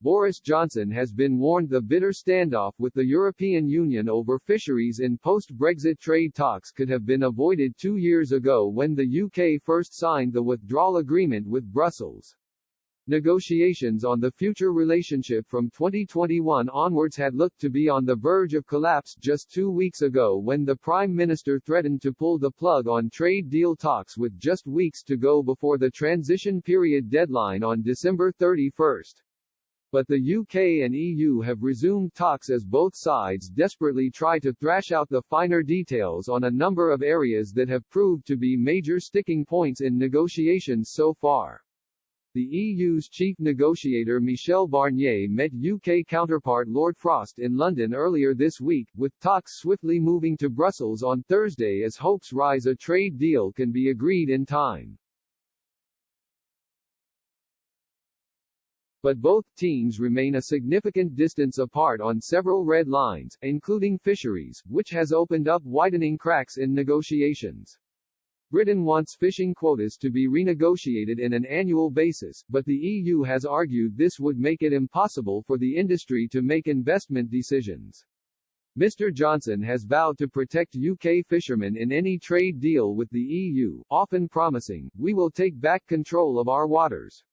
Boris Johnson has been warned the bitter standoff with the European Union over fisheries in post-Brexit trade talks could have been avoided 2 years ago when the UK first signed the withdrawal agreement with Brussels. Negotiations on the future relationship from 2021 onwards had looked to be on the verge of collapse just 2 weeks ago when the Prime Minister threatened to pull the plug on trade deal talks with just weeks to go before the transition period deadline on December 31. But the UK and EU have resumed talks as both sides desperately try to thrash out the finer details on a number of areas that have proved to be major sticking points in negotiations so far. The EU's chief negotiator Michel Barnier met UK counterpart Lord Frost in London earlier this week, with talks swiftly moving to Brussels on Thursday as hopes rise a trade deal can be agreed in time. But both teams remain a significant distance apart on several red lines, including fisheries, which has opened up widening cracks in negotiations. Britain wants fishing quotas to be renegotiated in an annual basis, but the EU has argued this would make it impossible for the industry to make investment decisions. Mr. Johnson has vowed to protect UK fishermen in any trade deal with the EU, often promising, "We will take back control of our waters."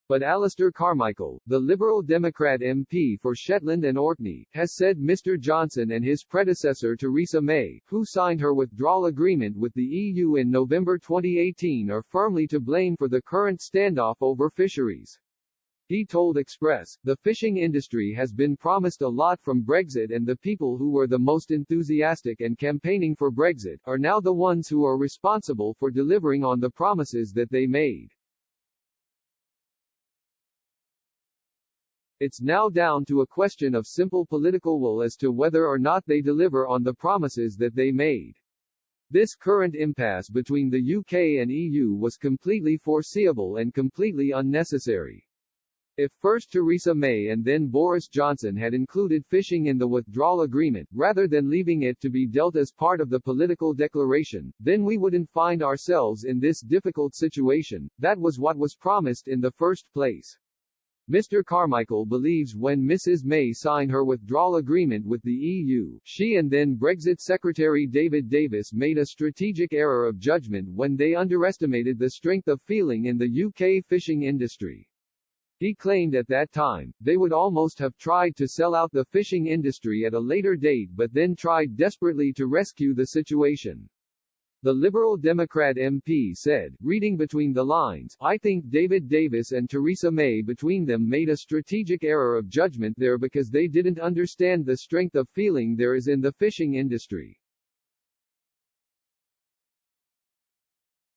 But Alistair Carmichael, the Liberal Democrat MP for Shetland and Orkney, has said Mr. Johnson and his predecessor Theresa May, who signed her withdrawal agreement with the EU in November 2018, are firmly to blame for the current standoff over fisheries. He told Express, "The fishing industry has been promised a lot from Brexit, and the people who were the most enthusiastic and campaigning for Brexit are now the ones who are responsible for delivering on the promises that they made. It's now down to a question of simple political will as to whether or not they deliver on the promises that they made. This current impasse between the UK and EU was completely foreseeable and completely unnecessary. If first Theresa May and then Boris Johnson had included fishing in the withdrawal agreement, rather than leaving it to be dealt as part of the political declaration, then we wouldn't find ourselves in this difficult situation. That was what was promised in the first place." Mr. Carmichael believes when Mrs. May signed her withdrawal agreement with the EU, she and then Brexit Secretary David Davis made a strategic error of judgment when they underestimated the strength of feeling in the UK fishing industry. He claimed at that time, they would almost have tried to sell out the fishing industry at a later date but then tried desperately to rescue the situation. The Liberal Democrat MP said, reading between the lines, "I think David Davis and Theresa May between them made a strategic error of judgment there because they didn't understand the strength of feeling there is in the fishing industry."